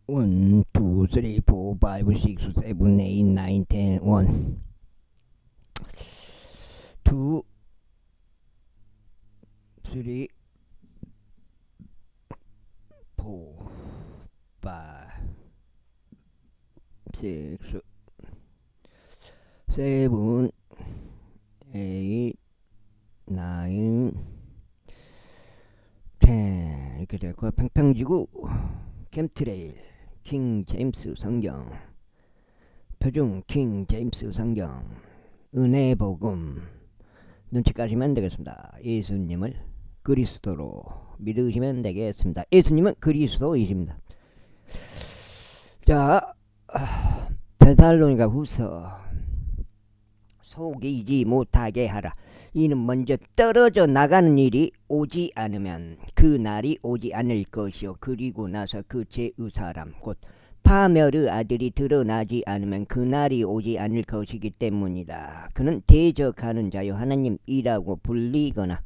1, 2, 3, 4, 5, 6, 7, 8, 9, 10, 1, 2, 3, 4, 5, 6, 7, 8, 9, 10 이렇게 되고 팽팽지구 캠트레일 킹 제임스 성경 표준 킹 제임스 성경 은혜 복음 눈치까지면 되겠습니다. 예수님을 그리스도로 믿으시면 되겠습니다. 예수님은 그리스도이십니다. 자, 데살로니가 후서 속이지 못하게 하라. 이는 먼저 떨어져 나가는 일이 오지 않으면 그 날이 오지 않을 것이요 그리고 나서 그 죄의 사람 곧 파멸의 아들이 드러나지 않으면 그 날이 오지 않을 것이기 때문이다. 그는 대적하는 자요 하나님이라고 불리거나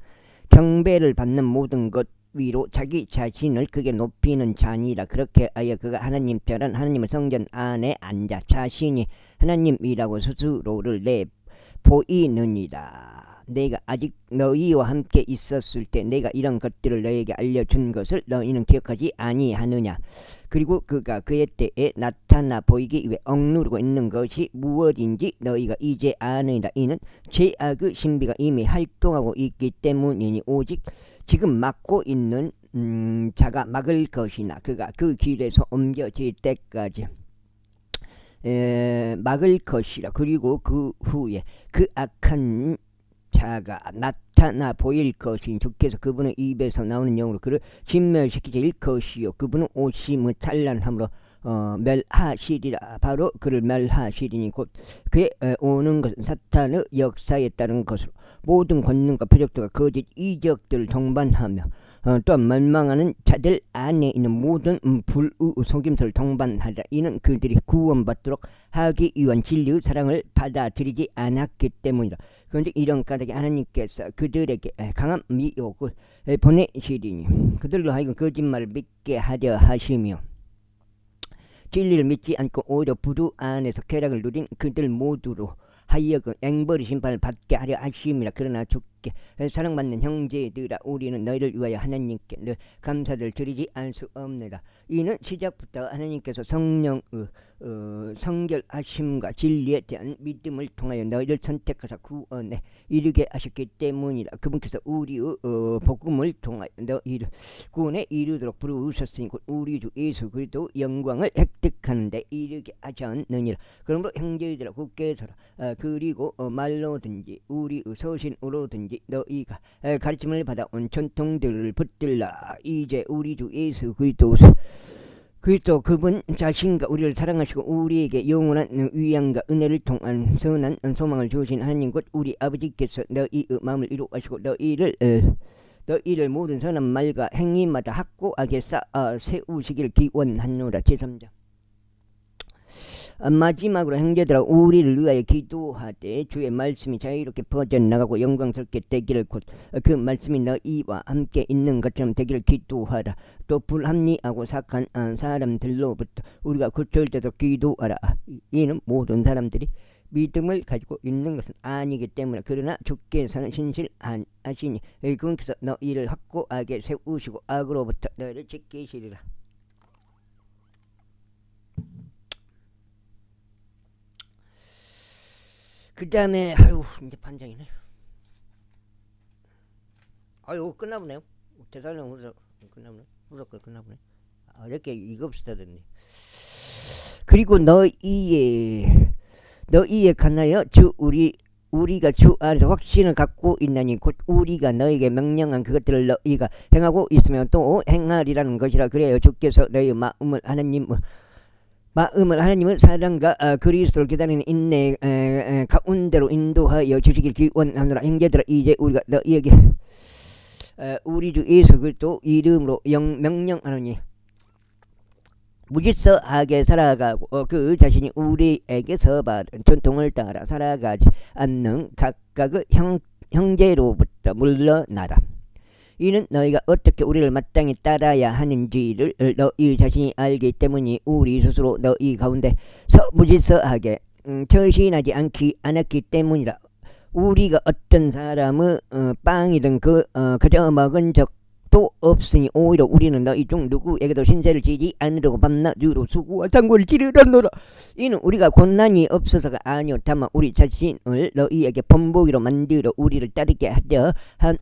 경배를 받는 모든 것 위로 자기 자신을 크게 높이는 자니라. 그렇게 하여 그가 하나님 편한 하나님의 성전 안에 앉아 자신이 하나님이라고 스스로를 보이느니라. 내가 아직 너희와 함께 있었을 때 내가 이런 것들을 너희에게 알려준 것을 너희는 기억하지 아니하느냐. 그리고 그가 그의 때에 나타나 보이기 위해 억누르고 있는 것이 무엇인지 너희가 이제 아느니라. 이는 죄악의 신비가 이미 활동하고 있기 때문이니 오직 지금 막고 있는 자가 막을 것이나 그가 그 길에서 옮겨질 때까지 막을 것이라. 그리고 그 후에 그 악한 자가 나타나 보일 것이니 주께서 그분의 입에서 나오는 영으로 그를 진멸시키실 것이요 그분은 오심의 찬란함으로 멸하시리라. 바로 그를 멸하시리니 곧 그의 오는 것은 사탄의 역사에 따른 것으로 모든 권능과 표적들과 거짓 이적들을 동반하며 또한 멸망하는 자들 안에 있는 모든 불의 속임수를 동반하라. 이는 그들이 구원받도록 하기 위한 진리의 사랑을 받아들이지 않았기 때문이다. 그런데 이런 까닭에 하나님께서 그들에게 강한 미혹을 보내시리니 그들로 하여금 거짓말을 믿게 하려 하시며 진리를 믿지 않고 오히려 부두 안에서 쾌락을 누린 그들 모두로 하여금 앵벌이 심판을 받게 하려 하심이라. 그러나 주께 사랑받는 형제들아 우리는 너희를 위하여 하나님께 늘 감사를 드리지 않을 수 없느라. 이는 시작부터 하나님께서 성령의 성결하심과 진리에 대한 믿음을 통하여 너희를 선택하사 구원에 이르게 하셨기 때문이라. 그분께서 우리의 복음을 통하여 너희를 구원에 이르도록 부르셨으니 곧 우리 주 예수 그리스도 영광을 획득하는 데 이르게 하셨느니라. 그러므로 형제들아 굳게 서라. 그리고 말로든지 우리의 서신으로든지 너희가 가르침을 받아온 전통들을 붙들라. 이제 우리 주 예수 그리스도 그분 자신과 우리를 사랑하시고 우리에게 영원한 위안과 은혜를 통한 선한 소망을 주신 하나님 곧 우리 아버지께서 너희의 마음을 이루하시고 너희를 모든 선한 말과 행위마다 확고하게 세우시길 기원하노라. 제3장 마지막으로 형제들아 우리를 위하여 기도하되 주의 말씀이 자유롭게 퍼져나가고 영광스럽게 되기를 곧 그 말씀이 너희와 함께 있는 것처럼 되기를 기도하라. 또 불합리하고 사악한 사람들로부터 우리가 구출되도록 기도하라. 이는 모든 사람들이 믿음을 가지고 있는 것은 아니기 때문에 그러나 주께서는 신실하시니 그분께서 너희를 확고하게 세우시고 악으로부터 너희를 지키시리라. 그 다음에 이제 판장이네. 끝나보네요. 대살로니가 끝나보네. 후서 끝나보네. 이렇게 읽읍시다 됐네. 그리고 너희에 관하여 우리가 주 안에서 확신을 갖고 있나니 곧 우리가 너에게 명령한 그것들을 너희가 행하고 있으면 또 행하리라는 것이라. 그래요 주께서 너희 마음을 하나님의 사랑과 그리스도를 기다리는 인내 가운데로 인도하여 주시길 기원하노라. 형제들아 이제 우리가 너희에게 우리 주 예수 그리스도 이름으로 명령하노니 무질서하게 살아가고 그 자신이 우리에게서 받은 전통을 따라 살아가지 않는 각각의 형제로부터 물러나라. 이는 너희가 어떻게 우리를 마땅히 따라야 하는지를 너희 자신이 알기 때문이 우리 스스로 너희 가운데서 무질서하게 처신하지 않았기 때문이라. 우리가 어떤 사람의 빵이든 그저 먹은 적도 없으니 오히려 우리는 너희 중 누구에게도 신세를 지지 않으려고 밤낮 주로 수고와 상고를 지르렀노라. 이는 우리가 고난이 없어서가 아니오 다만 우리 자신을 너희에게 본보기로 만들어 우리를 따르게 하려 한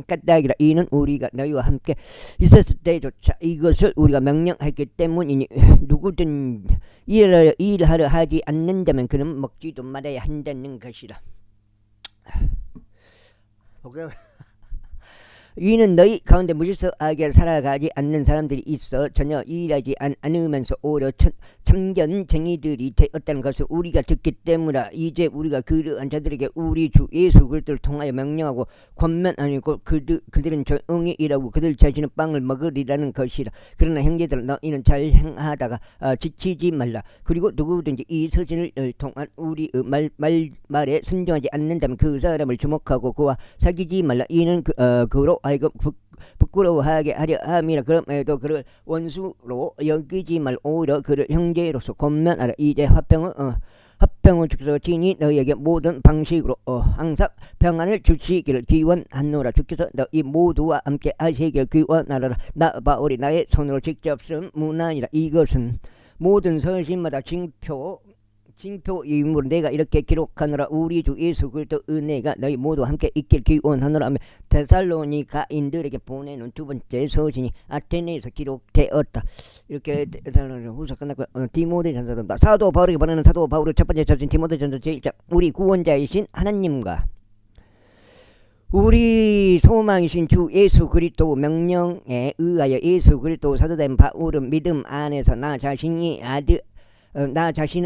까닭이라. 이는 우리가 너희와 함께 있었을 때조차 이것을 우리가 명령했기 때문이니 누구든 일하려 하지 않는다면 그는 먹지도 말아야 한다는 것이라. 이는 너희 가운데 무질서하게 살아가지 않는 사람들이 있어 전혀 일하지 않으면서 오히려 참견쟁이들이 되었다는 것을 우리가 듣기 때문이라. 이제 우리가 그러한 자들에게 우리 주 예수 그리스도를 통하여 명령하고 권면하고 그들은 조용히 일하고 그들 자신은 빵을 먹으리라는 것이라. 그러나 형제들아 너희는 잘 행하다가 지치지 말라. 그리고 누구든지 이 서신을 통한 우리의 말에 순종하지 않는다면 그 사람을 주목하고 그와 사귀지 말라. 이는 그로 하여금 부끄러워하게 하려 함이라. 그럼에도 그를 원수로 여기지 말 오히려 그를 형제로서 권면하라. 이제 화평을 주께서 친히 너희에게 모든 방식으로 항상 평안을 주시기를 기원하노라. 주께서 너희 모두와 함께 하시기를 기원하노라. 나 바울이 나의 손으로 직접 쓴 문안이라. 이것은 모든 서신마다 징표이므로 내가 이렇게 기록하노라. 우리 주 예수 그리스도 은혜가 너희 모두 함께 있길 기원하노라 하며 데살로니가인들에게 보내는 두 번째 서신이 아테네에서 기록되었다. 이렇게 후서 끝났고 디모데전서입니다. 사도 바울에게 보내는 사도 바울의 첫 번째 서신 디모데전서 제1장. 우리 구원자이신 하나님과 우리 소망이신 주 예수 그리스도 명령에 의하여 예수 그리스도 사도된 바울은 믿음 안에서 나 자신의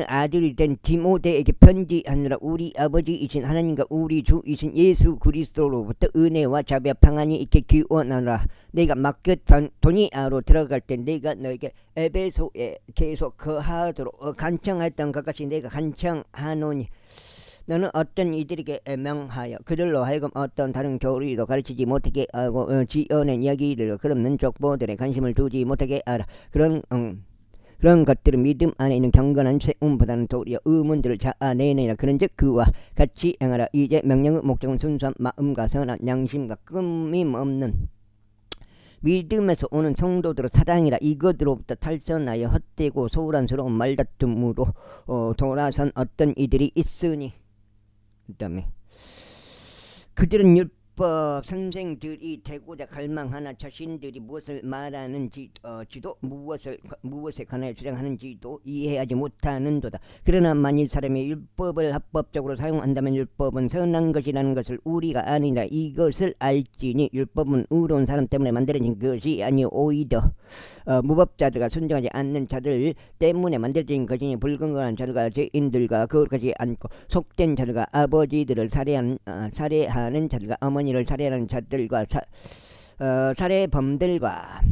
아들이 된 디모데에게 편지하느라. 우리 아버지이신 하나님과 우리 주이신 예수 그리스도로부터 은혜와 자비와 평안이 있게 기원하노라. 내가 마케도니아로 들어갈 때 내가 너에게 에베소에 계속 거하도록 간청했던 것 같이 내가 간청하노니 너는 어떤 이들에게 명하여 그들로 하여금 어떤 다른 교리도 가르치지 못하게 하고 지어낸 이야기들 끝없는 족보들에 관심을 두지 못하게 하라. 그런 것들은 믿음 안에 있는 경건한 세움보다는 도리어 의문들을 자아내느니라. 그런즉 그와 같이 행하라. 이제 명령의 목적은 순수한 마음과 선한 양심과 끊임없는 믿음에서 오는 성도들의 사랑이라. 이것으로부터 탈선하여 헛되고 소란스러운 말다툼으로 돌아선 어떤 이들이 있으니 그 다음에 그들은 율법 선생들이 되고자 갈망하나 자신들이 무엇을 말하는지도 무엇에 관하여 주장하는지도 이해하지 못하는도다. 그러나 만일 사람이 율법을 합법적으로 사용한다면 율법은 선한 것이라는 것을 우리가 아니라. 이것을 알지니 율법은 의로운 사람 때문에 만들어진 것이 아니요 오히려 무법자들과 순종하지 않는 자들 때문에 만들어진 것이니. 불건강한 자들과 죄인들과 거룩하지 않고 속된 자들과 아버지들을 살해하는 자들과 어머니를 살해하는 자들과 살해범들과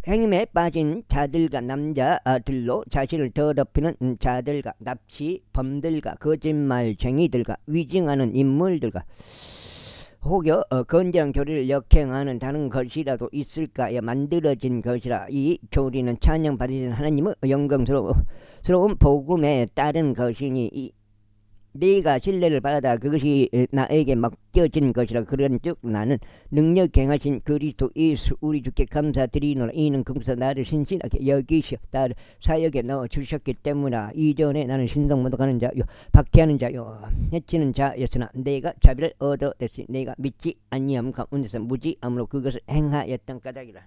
행음에 빠진 자들과 남자들로 자신을 더럽히는 자들과 납치범들과 거짓말쟁이들과 위증하는 인물들과 혹여 건전한 교리를 역행하는 다른 것이라도 있을까에 만들어진 것이라. 이 교리는 찬양받으신 하나님의 영광스러운 복음에 따른 것이니 네가 신뢰를 받아 그것이 나에게 맡겨진 것이라. 그런즉 나는 능력 행하신 그리스도 예수 우리 주께 감사드리노라. 이는 그분께서 나를 신실하게 여기시어 나를 사역에 넣어주셨기 때문이라. 이전에 나는 신성 모독하는 자요 박해하는 자요 해치는 자였으나 내가 자비를 얻어냈으니 내가 믿지 아니함 가운데서 무지함으로 그것을 행하였던 까닭이라.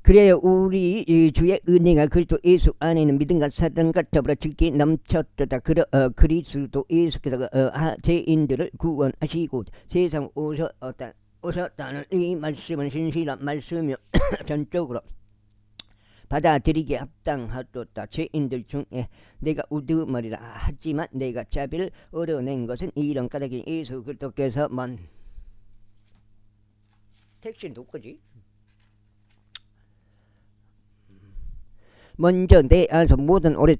그래요. 우리 주의 은혜가 그리스도 예수 안에 있는 믿음과 사랑과 더불어 즐기 넘쳤도다. 그리스도 예수께서 죄인들을 구원하시고 세상 오셨다는 이 말씀은 신실한 말씀이요 전적으로 받아들이기에 합당하도다. 죄인들 중에 내가 우두머리라 하지만 내가 자비를 얻어낸 것은 이런 까닭이 예수 그리스도께서 택시 누구지? 먼저 내 안에서 모든 오래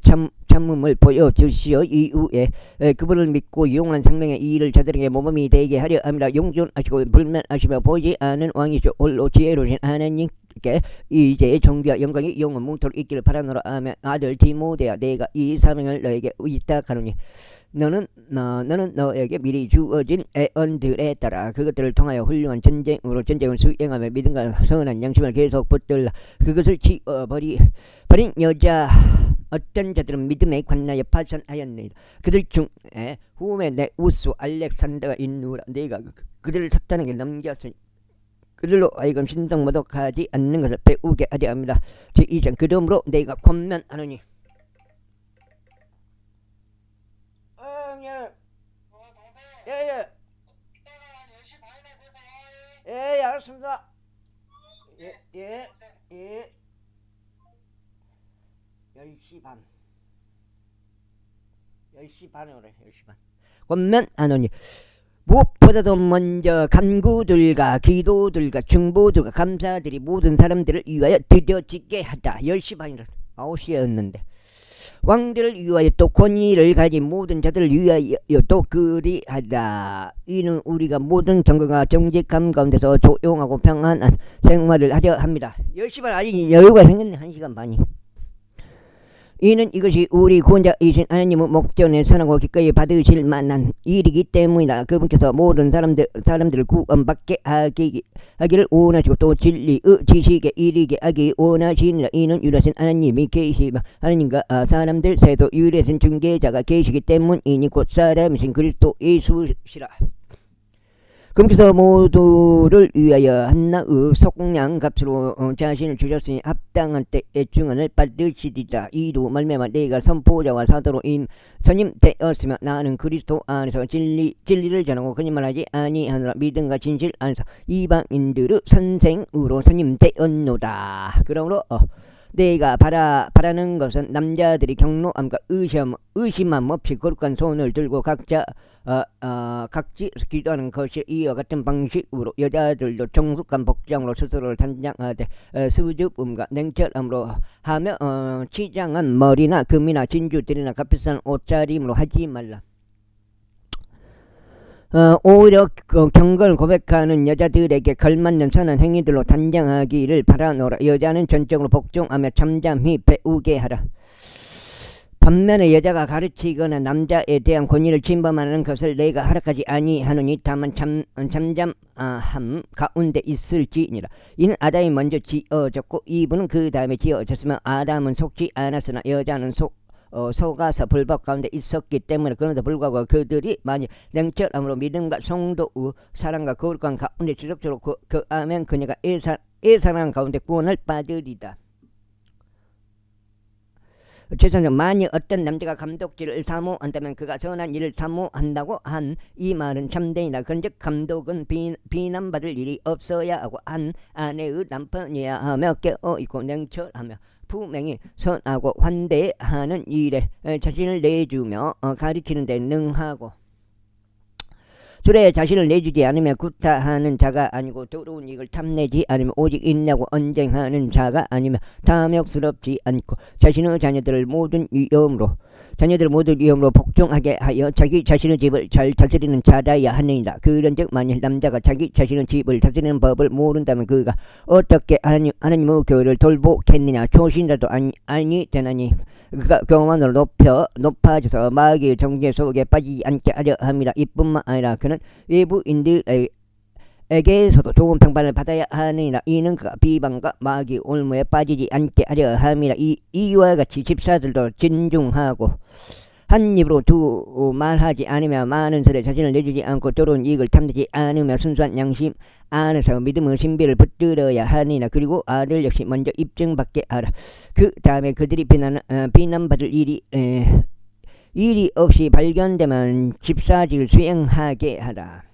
참음을 보여주시어 이후에 그분을 믿고 영원한 생명의 일을 저들에게 모범이 되게 하려 합니다. 용존하시고 불면하시며 보이지 않은 왕이시오 홀로 지혜로우신 하나님께 이제 정비와 영광이 영원 뭉토록 있기를 바라노라. 아멘. 아들 디모데야, 내가 이 사명을 너에게 위탁하노니 너는 너에게 미리 주어진 애언들에 따라 그것들을 통하여 훌륭한 전쟁을 수행하며 믿음과 선한 양심을 계속 붙들라. 그것을 지어버린 여자 어떤 자들은 믿음에 관하여 파산하였느니라. 그들 중에 후에 내 우수 알렉산더가 있누라. 내가 그들을 사탄에게 넘겼으니 그들로 하여금 신성모독하지 않는 것을 배우게 하려 합니다. 제2장 그러므로 내가 권면하노니 예. 예, 알았습니다. 예. 10시 반. 10시 반에 오래. 10시 반. 권면하노니 무엇보다도 먼저 간구들과 기도들과 중보들과 감사들이 모든 사람들을 위하여 드려지게 하다. 10시 반이라 9시였는데 왕들을 위하여 또 권위를 가진 모든 자들을 위하여 또 그리하다. 이는 우리가 모든 경건과 정직함 가운데서 조용하고 평안한 생활을 하려 합니다. 10시 반 아직 여유가 생겼네. 1시간 반이. 이는 이것이 우리 구원자이신 하나님의 목전에 선하고 기꺼이 받으실 만한 일이기 때문이다. 그분께서 모든 사람들을 구원받게 하기를 원하시고 또 진리의 지식에 이르게 하기 원하시니라. 이는 유일하신 하나님이 계시며 하나님과 사람들 사이도 유일하신 중개자가 계시기 때문이니 곧 사람이신 그리스도 예수시라. 그분께서 모두를 위하여 한나의 속량값으로 자신을 주셨으니 합당한 때의 증언을 받으시리라. 이로 말미암아 내가 선포자와 사도로 선임되었으며 나는 그리스도 안에서 진리를 전하고 거짓말하지 아니하노라. 믿음과 진실 안에서 이방인들의 선생으로 선임되었노라. 그러므로 내가 바라는 것은 남자들이 경로함과 의심함 없이 거룩한 손을 들고 각자 각지에서 기도하는 것이 이와 같은 방식으로 여자들도 정숙한 복장으로 스스로를 단장하되 수줍음과 냉철함으로 하며 치장한 머리나 금이나 진주들이나 값비싼 옷차림으로 하지 말라. 오히려 경건을 고백하는 여자들에게 걸맞는 선한 행위들로 단장하기를 바라노라. 여자는 전적으로 복종하며 잠잠히 배우게 하라. 반면에 여자가 가르치거나 남자에 대한 권위를 침범하는 것을 내가 허락하지 아니하노니 다만 잠잠함 가운데 있을지니라. 이는 아담이 먼저 지어졌고 이브는 그 다음에 지어졌으며 아담은 속지 않았으나 여자는 속아서 불법 가운데 있었기 때문에 그런데 불구하고 그들이 만일 냉철함으로 믿음과 성도의 사랑과 거룩한 가운데 지속적으로 거하면 그녀가 애사랑 가운데 구원을 받으리다. 최선적 만일 어떤 남자가 감독질을 사모한다면 그가 선한 일을 사모한다고 한 이 말은 참되니라. 그런즉 감독은 비난받을 일이 없어야 하고 한 아내의 남편이야 하며 깨어있고 냉철하며 분명히 선하고 환대하는 일에 자신을 내주며 가르치는 데 능하고 술에 자신을 내주지 않으며 구타하는 자가 아니고 더러운 이익을 탐내지 않으며 오직 인내하고 언쟁하는 자가 아니며 탐욕스럽지 않고 자신의 자녀들을 모든 위험으로 복종하게 하여 자기 자신의 집을 잘 다스리는 자라야 하느니라. 그런즉 만일 남자가 자기 자신의 집을 다스리는 법을 모른다면 그가 어떻게 하나님의 교회를 돌보겠느냐. 초신자도 아니 되나니 그가 교만으로 높아져서 마귀의 정죄 속에 빠지지 않게 하려 합니다. 이뿐만 아니라 그는 외부인들에게서도 좋은 평판을 받아야 하느니라. 이는 그가 비방과 마귀 올무에 빠지지 않게 하려 함이라. 이와 같이 집사들도 진중하고 한 입으로 두 말하지 않으며 많은 설에 자신을 내주지 않고 더러운 이익을 탐내지 않으며 순수한 양심 안에서 믿음의 신비를 붙들어야 하니라. 그리고 아들 역시 먼저 입증받게 하라. 그 다음에 그들이 비난받을 일이 없이 발견되면 집사직을 수행하게 하라.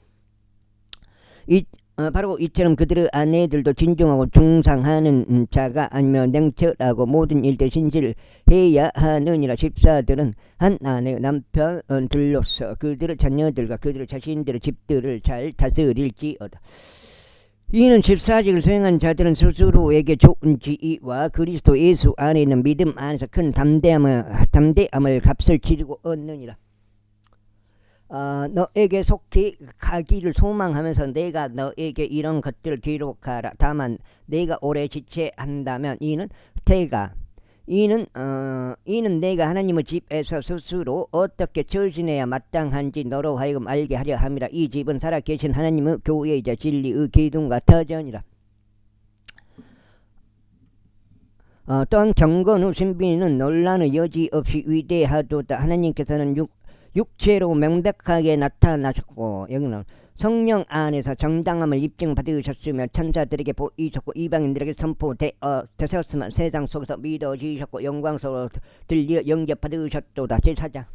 바로 이처럼 그들의 아내들도 진중하고 중상하는 자가 아니며 냉철하고 모든 일대 신실해야 하느니라. 집사들은 한 아내의 남편들로서 그들의 자녀들과 그들의 자신들의 집들을 잘 다스릴지어다. 이는 집사직을 수행한 자들은 스스로에게 좋은 지위와 그리스도 예수 안에 있는 믿음 안에서 큰 담대함을 값을 치르고 얻느니라. 너에게 속히 가기를 소망하면서 내가 너에게 이런 것들을 기록하라. 다만 내가 오래 지체한다면 이는 내가 하나님의 집에서 스스로 어떻게 처신해야 마땅한지 너로 하여금 알게 하려 함이라. 이 집은 살아계신 하나님의 교회이자 진리의 기둥과 터전이라. 또한 경건 후 신비는 논란의 여지 없이 위대하도다. 하나님께서는 육체로 명백하게 나타나셨고 여기는 성령 안에서 정당함을 입증받으셨으며 천사들에게 보이셨고 이방인들에게 선포되셨으며 세상 속에서 믿어지셨고 영광스러워 들려 영접받으셨도다. 제4장.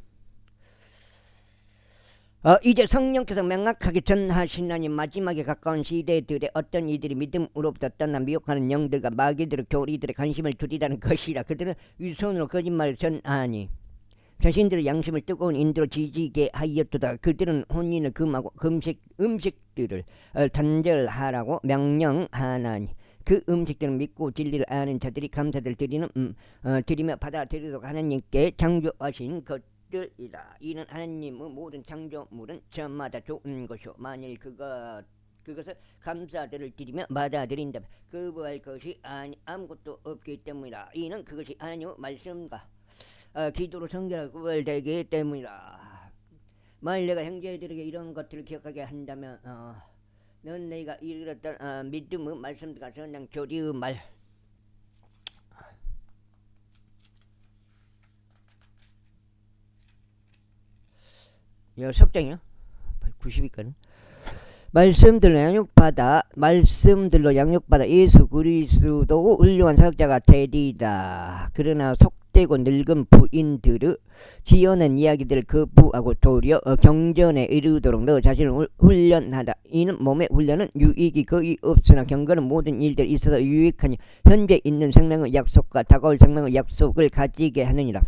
이제 성령께서 명확하게 전하시나니 마지막에 가까운 시대들에 어떤 이들이 믿음으로부터 떠나 미혹하는 영들과 마귀들의 교리들의 관심을 두리라는 것이라. 그들은 위선으로 거짓말을 전하니 자신들의 양심을 뜨거운 인도로 지지게 하였도다. 그들은 혼인을 금하고 음식들을 단절하라고 명령하나니 그 음식들은 믿고 진리를 아는 자들이 감사를 드리며 받아들이도록 하나님께 창조하신 것들이다. 이는 하나님의 모든 창조물은 저마다 좋은 것이요 만일 그것을 감사들을 드리며 받아들인다면 거부할 것이 아무것도 없기 때문이다. 이는 그것이 하나님의 말씀과 기도로 성결하고 구별되기 때문이라. 만일 내가 형제들에게 이런 것들을 기억하게 한다면 넌 내가 이르렀던 믿음의 말씀과 선량 교리의 말 석장이요? 90위까지 말씀들로 양육받아 예수 그리스도 훌륭한 사역자가 되리다. 그러나 속되고 늙은 부인들의 지어낸 이야기들을 거부하고 도리어 경전에 이르도록 너 자신을 훈련하다. 이는 몸의 훈련은 유익이 거의 없으나 경건은 모든 일들이 있어서 유익하니 현재 있는 생명의 약속과 다가올 생명의 약속을 가지게 하느니라.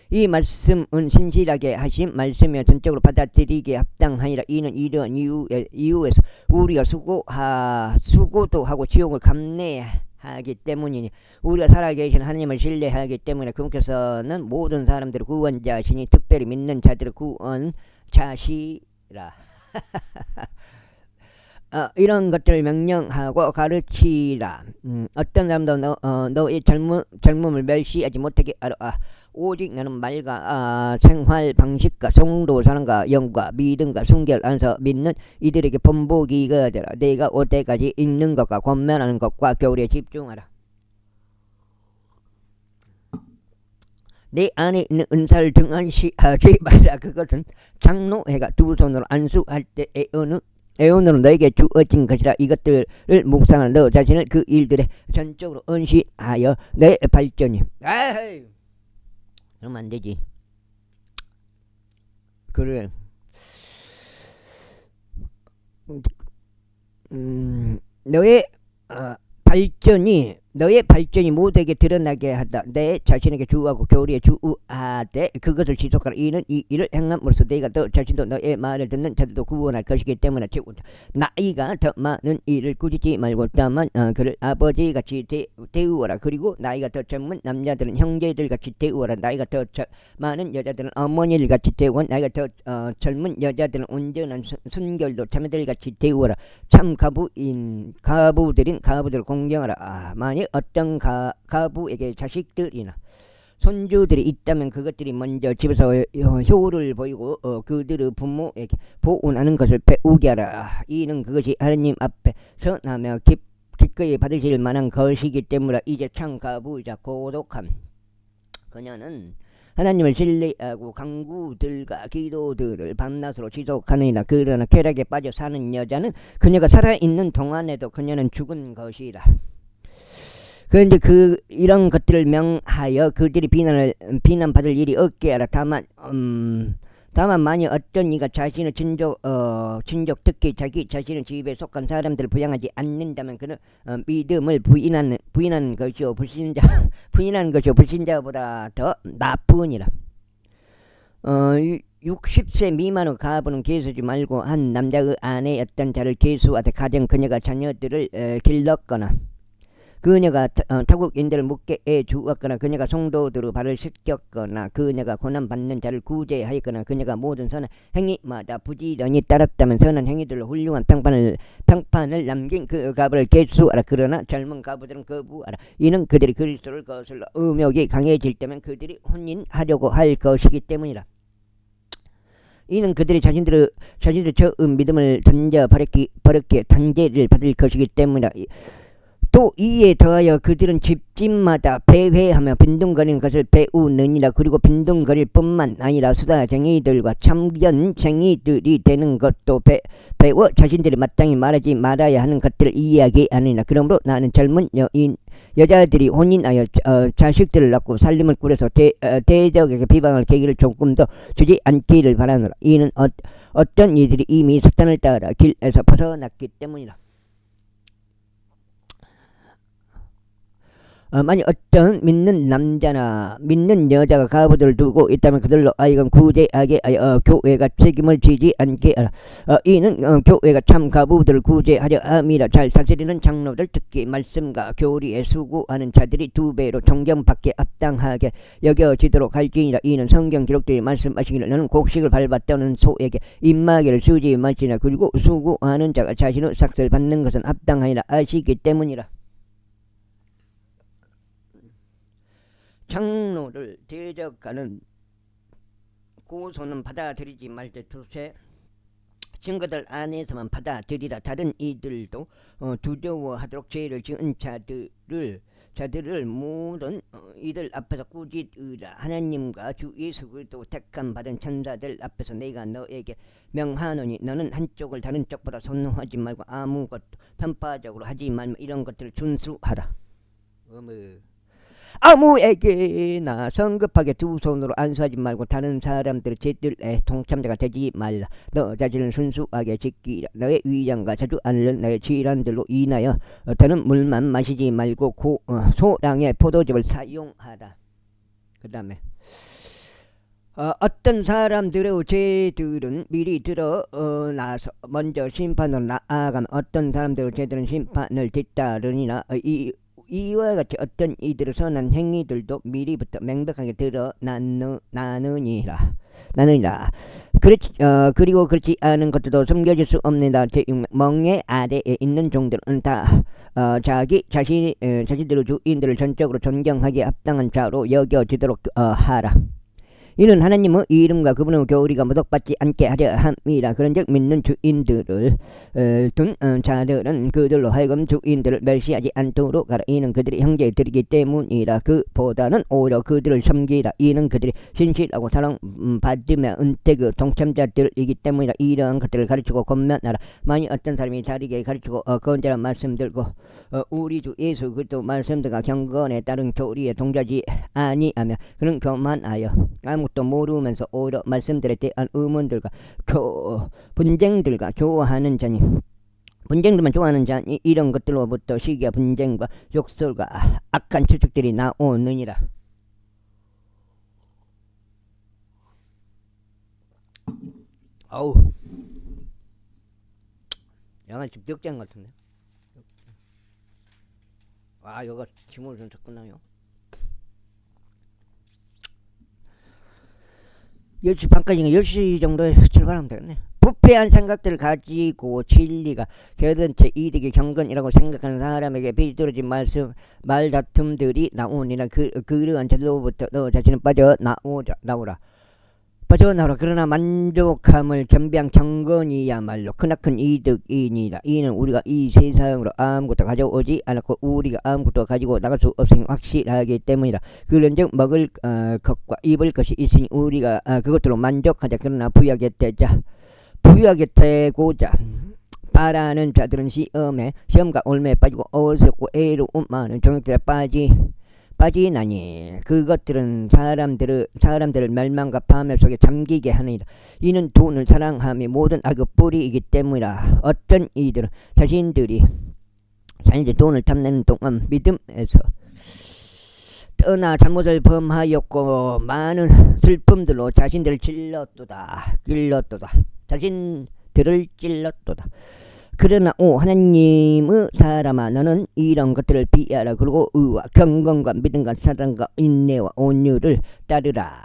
이 말씀은 신실하게 하신 말씀이며 전적으로 받아들이기에 합당하니라. 이는 이러한 이유에서 우리가 수고도 하고 지옥을 감내하기 때문이니 우리가 살아계신 하나님을 신뢰하기 때문에 그분께서는 모든 사람들의 구원자시니 특별히 믿는 자들의 구원자시라. 이런 것들을 명령하고 가르치라. 어떤 사람도 너의 젊음을 멸시하지 못하게 하라. 오직 나는 말과 생활 방식과 성도 사랑과 영과 믿음과 순결 안에서 믿는 이들에게 본보기가 되라. 내가 올 때까지 읽는 것과 권면하는 것과 교리에 집중하라. 내 안에 있는 은사를 등한시하지 말라. 그것은 장로회가 두 손으로 안수할 때 애원으로 너에게 주어진 것이라. 이것들을 묵상하는 너 자신을 그 일들에 전적으로 언시하여 내 발전이 그러면 안 되지. 그래. 너의 발전이 모두에게 드러나게 하다. 내 자신에게 주하고 교리에 주하되 그것을 지속하라. 이는 이 일을 행함으로써 내가 너 자신도 너의 말을 듣는 자들도 구원할 것이기 때문에 나이가 더 많은 일을 꾸짖지 말고 다만 그를 아버지같이 대우하라. 그리고 나이가 더 젊은 남자들은 형제들같이 대우하라. 나이가 더 많은 여자들은 어머니들같이 대우하고 나이가 더 젊은 여자들은 온전한 순결도 자매들같이 대우하라. 참 가부들인 가부들을 공경하라. 만일 어떤 가부에게 자식들이나 손주들이 있다면 그것들이 먼저 집에서 효를 보이고 그들의 부모에게 보온하는 것을 배우게 하라. 이는 그것이 하나님 앞에 선하며 기꺼이 받으실 만한 것이기 때문에 이제 참 가부이자 고독함 그녀는 하나님을 신뢰하고 강구들과 기도들을 밤낮으로 지속하느니라. 그러나 쾌락에 빠져 사는 여자는 그녀가 살아있는 동안에도 그녀는 죽은 것이라. 그런데 이런 것들을 명하여 그들이 비난받을 일이 없게 하라. 다만 만일 어떤 이가 자신의 친족 특히 자기 자신의 집에 속한 사람들을 부양하지 않는다면 그는 믿음을 부인하는 것이요 불신자보다 더 나쁘니라. 60세 미만의 가부는 계수지 말고 한 남자의 아내였던 자를 계수하되 가령 그녀가 자녀들을 길렀거나 그녀가 타국인들을 묵게 해 주었거나 그녀가 성도들의 발을 씻겼거나 그녀가 고난받는 자를 구제하였거나 그녀가 모든 선한 행위마다 부지런히 따랐다면 선한 행위들로 훌륭한 평판을 남긴 그 가부를 계수하라. 그러나 젊은 가부들은 거부하라. 이는 그들이 그리스도를 거슬러 음욕이 강해질 때면 그들이 혼인하려고 할 것이기 때문이라. 이는 그들이 자신들의 처음 믿음을 던져 버렸기에 단죄를 받을 것이기 때문이라. 또 이에 더하여 그들은 집집마다 배회하며 빈둥거리는 것을 배우느니라. 그리고 빈둥거릴 뿐만 아니라 수다쟁이들과 참견쟁이들이 되는 것도 배워 자신들이 마땅히 말하지 말아야 하는 것들을 이야기하느니라. 그러므로 나는 젊은 여자들이 혼인하여 자식들을 낳고 살림을 꾸려서 대적에게 비방할 계기를 조금 더 주지 않기를 바라노라. 이는 어떤 이들이 이미 사탄을 따라 길에서 벗어났기 때문이라. 만약 어떤 믿는 남자나 믿는 여자가 가부들을 두고 있다면 그들로 하여금 구제하게 하여 교회가 책임을 지지 않게 하라. 이는 교회가 참 가부들을 구제하려 함이라. 잘 다스리는 장로들 특히 말씀과 교리에 수고하는 자들이 2배로 존경받게 합당하게 여겨지도록 할지니라. 이는 성경 기록들이 말씀하시기를 너는 곡식을 밟았다는 소에게 입마개를 쓰지 말지나. 그리고 수고하는 자가 자신의 삭슬 받는 것은 합당하니라 아시기 때문이라. 장로를 대적하는 고소는 받아들이지 말되 두세 증거들 안에서만 받아들이라. 다른 이들도 두려워하도록 죄를 지은 자들을 모든 이들 앞에서 꾸짖으라. 하나님과 주 예수 그리스도 택함 받은 천사들 앞에서 내가 너에게 명하노니 너는 한쪽을 다른 쪽보다 선호하지 말고 아무것도 편파적으로 하지 말며 이런 것들을 준수하라. 아무에게나 성급하게 두 손으로 안수하지 말고 다른 사람들의 죄들에 동참자가 되지 말라. 너 자신을 순수하게 지키라. 너의 위장과 자주 앓는 너의 질환들로 인하여 더는 물만 마시지 말고 소량의 포도즙을 사용하라. 그 다음에 어떤 사람들의 죄들은 미리 드러나서 먼저 심판으로 나아가면 어떤 사람들의 죄들은 심판을 뒤따르니라. 이와 같이 어떤 이들의 선한 행위들도 미리부터 명백하게 드러나느니라. 그리고 그렇지 않은 것들도 숨겨질 수 없느니라. 멍에 아래에 있는 종들은 다 자신들의 주인들을 전적으로 존경하기에 합당한 자로 여겨지도록 하라. 이는 하나님의 이름과 그분의 교리가 모독받지 않게 하려 함이라. 그런즉 믿는 주인들을 둔 자들은 그들로 하여금 주인들을 멸시하지 않도록 하라. 이는 그들이 형제들이기 때문이라. 그보다는 오히려 그들을 섬기라. 이는 그들이 신실하고 사랑받으며 은택의 동참자들이기 때문이라. 이러한 것들을 가르치고 권면하라. 만일 어떤 사람이 자리게 가르치고 건전한 말씀 들고 우리 주 예수 그리스도 말씀들과 경건에 따른 교리에 동조하지 아니하며 그는 교만하여 아무것도 모르면서 오히려 말씀들에 대한 의문들과 분쟁들과 좋아하는 자니 분쟁들만 좋아하는 자니 이런 것들로부터 시기와 분쟁과 욕설과 악한 추측들이 나오느니라. 어우, 양은 좀 덕장 같은데. 와, 이거 침을 좀 쳤구나요. 10시 반까지는 10시 정도에 출발하면 되겠네. 부패한 생각들을 가지고 진리가 겨든채 이득이 경건이라고 생각하는 사람에게 비뚤어진 말다툼들이 나오니라. 그러한 자들로부터 너 자신은 빠져나오라. 그러나 만족함을 겸비한 경건이야말로 크나큰 이득이니라. 이는 우리가 이 세상으로 아무것도 가져오지 않았고 우리가 아무것도 가지고 나갈 수 없으니 확실하기 때문이라. 그런즉 먹을 것과 입을 것이 있으니 우리가 그것들로 만족하자. 그러나 부유하게 되고자 바라는 자들은 시험과 올매에 빠지고 어설고 애로운 많은 종역들에 빠지나니 그것들은 사람들을 멸망과 파멸 속에 잠기게 하느니라. 이는 돈을 사랑함이 모든 악의 뿌리이기 때문이라. 어떤 이들은 자신들이 돈을 탐내는 동안 믿음에서 떠나 잘못을 범하였고 많은 슬픔들로 자신들을 찔렀도다. 자신들을 찔렀도다. 그러나 오 하나님의 사람아, 너는 이런 것들을 피하라. 그리고 의와 경건과 믿음과 사랑과 인내와 온유를 따르라.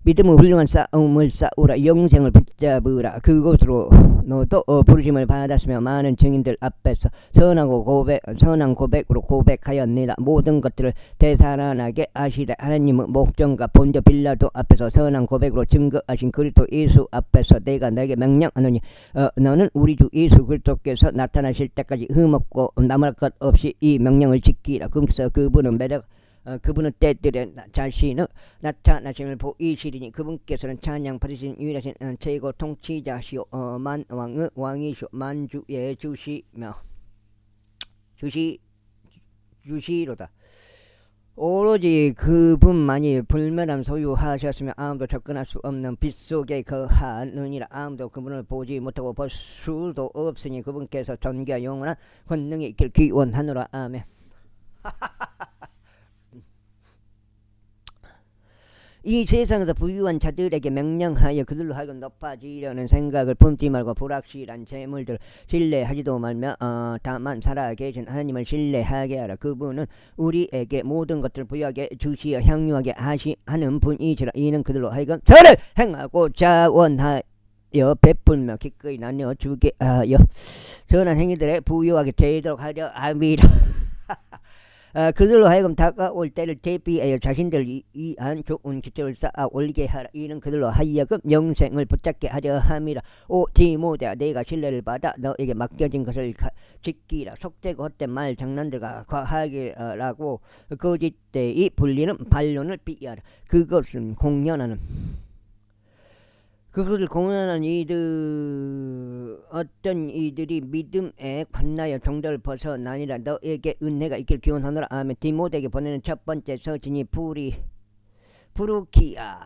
믿음의 훌륭한 싸움을 싸우라. 영생을 붙잡으라. 그것으로 너도 부르심을 받았으며 많은 증인들 앞에서 선한 고백으로 고백하였느니라. 모든 것들을 되살아나게 하시되 하나님의 목전과 본저 빌라도 앞에서 선한 고백으로 증거하신 그리스도 예수 앞에서 내가 너에게 명령하노니 너는 우리 주 예수 그리스도께서 나타나실 때까지 흠없고 남을 것 없이 이 명령을 지키라. 그래서 그분은 때들에 자신의 나타나심을 보이시리니 그분께서는 찬양 받으신 유일하신 최고 통치자시오. 만왕의 왕이시오. 만주의 주시로다. 오로지 그분만이 불멸함 소유하셨으며 아무도 접근할 수 없는 빛 속에 거하느니라. 아무도 그분을 보지 못하고 볼 수도 없으니 그분께서 존귀와 영원한 권능이 있길 기원하노라. 아멘. 이 세상에서 부유한 자들에게 명령하여 그들로 하여금 높아지려는 생각을 품지 말고 불확실한 재물들 신뢰하지도 말며 다만 살아계신 하나님을 신뢰하게 하라. 그분은 우리에게 모든 것들을 부유하게 주시어 향유하게 하는 분이시라. 이는 그들로 하여금 선을 행하고 자원하여 베풀며 기꺼이 나누어 주게 하여 선한 행위들에 부유하게 되도록 하려 함이라. 그들로 하여금 다가올 때를 대비하여 자신들 위한 좋은 기초를 쌓아 올리게 하라. 이는 그들로 하여금 영생을 붙잡게 하려 함이라. 오 디모데야, 내가 신뢰를 받아 너에게 맡겨진 것을 지키라. 속되고 헛된 말 장난들과 과하게라고 거짓되이 불리는 반론을 피하라. 그것을 공연하는 어떤 이들이 믿음에 관나여 정도를 벗어나니라. 너에게 은혜가 있길 기원하노라. 아멘. 디모데에게 보내는 첫 번째 서신이 부르키아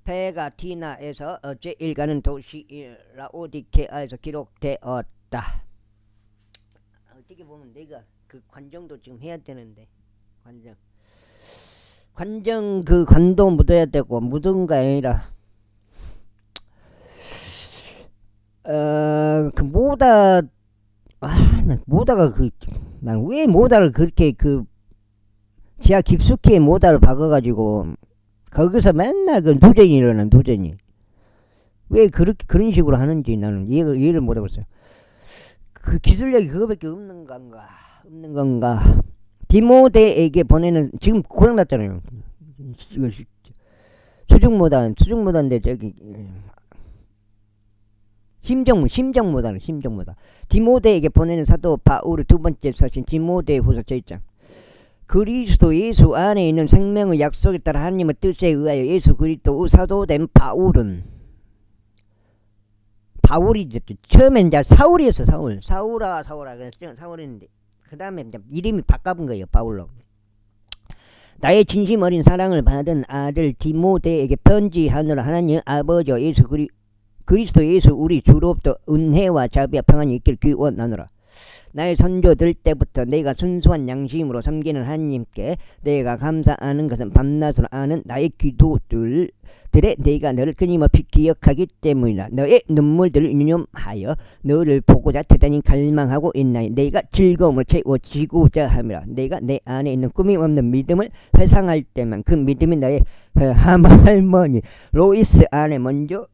페가티나에서 제1가는 도시 라오디케아에서 기록되었다. 어떻게 보면 내가 그 관정도 지금 해야 되는데 관정 그 관도 묻어야 되고 묻은 거 아니라 난 왜 모다를 그렇게 지하 깊숙이 모다를 박아가지고 거기서 맨날 누전이 일어나. 누전이 왜 그런 식으로 하는지 나는 이해를 못하겠어요. 그 기술력이 그거밖에 없는 건가. 디모데에게 보내는, 지금 고장났잖아요. 수중모다인데 저기 심정모다. 디모데에게 보내는 사도 바울의 두 번째 서신 디모데후서 1장. 그리스도 예수 안에 있는 생명의 약속에 따라 하나님의 뜻에 의하여 예수 그리스도 사도된 바울이 처음엔 이제 사울이었어. 사울아 그랬죠. 사울인데 그 다음에 이름이 바꿔본 거예요. 바울로. 나의 진심 어린 사랑을 받은 아들 디모데에게 편지하노라. 하나님 아버지 그리스도 예수 우리 주로부터 은혜와 자비와 평안이 있길 기원하노라. 나의 선조들 때부터 내가 순수한 양심으로 섬기는 하나님께 내가 감사하는 것은 밤낮으로 아는 나의 기도들에 내가 너를 끊임없이 기억하기 때문이라. 너의 눈물들을 유념하여 너를 보고자 대단히 갈망하고 있나니 내가 즐거움을 채워지고자 함이라. 내가 내 안에 있는 꿈이 없는 믿음을 회상할 때만 그 믿음이 너의 할머니 로이스 안에 먼저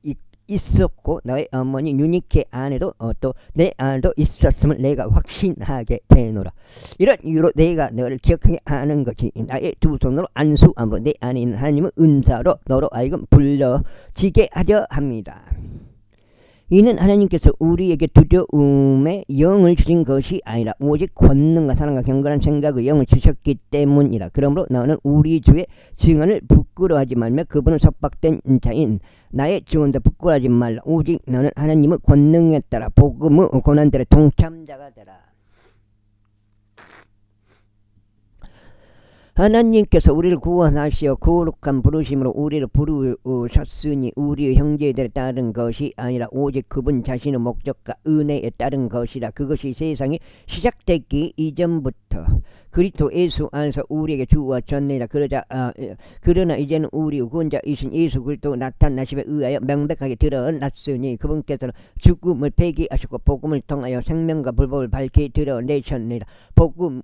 있었고 너의 어머니 유니케 안에도 또 내 안에도 있었음을 내가 확신하게 되노라. 이런 이유로 내가 너를 기억하게 하는 것이 나의 두 손으로 안수함으로 내 안에 있는 하나님의 은사로 너로 하여금 불러지게 하려 합니다. 이는 하나님께서 우리에게 두려움의 영을 주신 것이 아니라 오직 권능과 사랑과 경건한 생각의 영을 주셨기 때문이라. 그러므로 너는 우리 주의 증언을 부끄러워하지 말며 그분은 속박된 자인 나의 증언도 부끄러워하지 말라. 오직 너는 하나님의 권능에 따라 복음의 고난들의 동참자가 되라. 하나님께서 우리를 구원하시어 거룩한 부르심으로 우리를 부르셨으니 우리의 형제들에 따른 것이 아니라 오직 그분 자신의 목적과 은혜에 따른 것이라. 그것이 세상이 시작되기 이전부터 그리스도 예수 안에서 우리에게 주어졌느니라. 그러나 이제는 우리 구원자이신 예수 그리스도 나타나심에 의하여 명백하게 드러났으니 그분께서는 죽음을 폐기하시고 복음을 통하여 생명과 불법을 밝히 드러내셨느니라. 복음을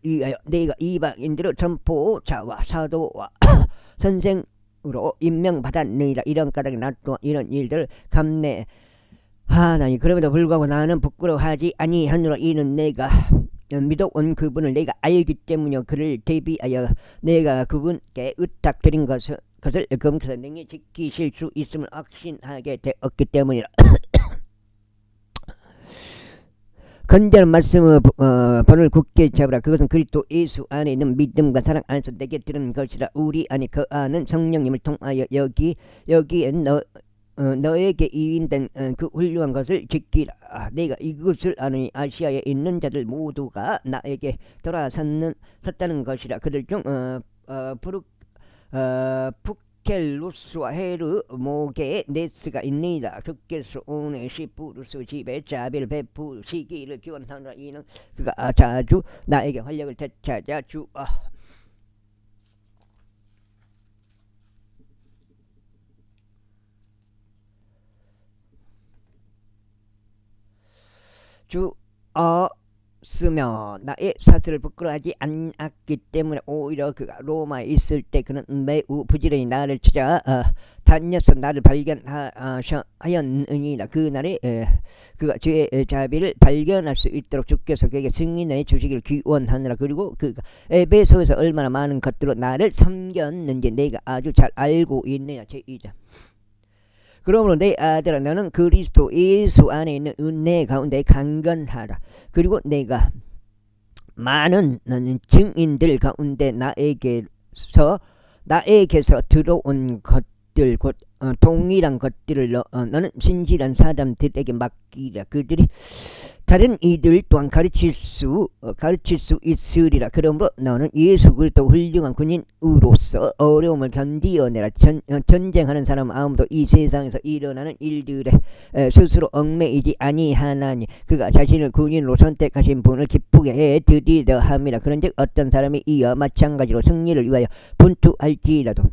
위하여 내가 이방인들의 전포자와 사도와 선생으로 임명받았느니라. 이런 까닭에 나 또한 이런 일들을 감내하나니 그럼에도 불구하고 나는 부끄러워하지 아니하노라. 이는 내가 믿어온 그분을 내가 알기 때문이요. 그를 대비하여 내가 그분께 의탁드린 것을 그분께서 능히 지키실 수 있음을 확신하게 되었기 때문이라. 건전한 말씀의 본을 굳게 잡으라. 그것은 그리스도 예수 안에 있는 믿음과 사랑 안에서 내게 들은 것이라. 우리 안에 그 안은 성령님을 통하여 여기엔 너에게 이인된 그 훌륭한 것을 지키라. 내가 이것을 아느니 아시아에 있는 자들 모두가 나에게 돌아섰다는 것이라. 그들 중 푸켈루스와 헤르모게 네스가 있느니라. 주께서 오네시푸루스 집에 자비를 베푸시기를 기원하노라. 이는 그가 자주 나에게 활력을 되찾아 주어 쓰며 나의 사슬을 부끄러워하지 않았기 때문에 오히려 그가 로마에 있을 때 그는 매우 부지런히 나를 찾아 다녀서 나를 발견하였느니라. 그날에 그가 주의 자비를 발견할 수 있도록 주께서 그에게 승인해 주시기를 기원하느라. 그리고 그가 에베소에서 얼마나 많은 것들로 나를 섬겼는지 내가 아주 잘 알고 있느냐. 제2장. 그러므로 내 아들아 너는 그리스도 예수 안에 있는 은혜 가운데 강건하라. 그리고 내가 많은 증인들 가운데 나에게서 들어온 것들 곧 동일한 것들을 너는 신실한 사람들에게 맡기라. 그들이 다른 이들 또한 가르칠 수 있으리라. 그러므로 너는 예수 그리스도 훌륭한 군인으로서 어려움을 견디어내라. 전쟁하는 사람 아무도 이 세상에서 일어나는 일들에 스스로 얽매이지 아니하나니 그가 자신을 군인으로 선택하신 분을 기쁘게 해드리려 함이라. 그런즉 어떤 사람이 이와 마찬가지로 승리를 위하여 분투할지라도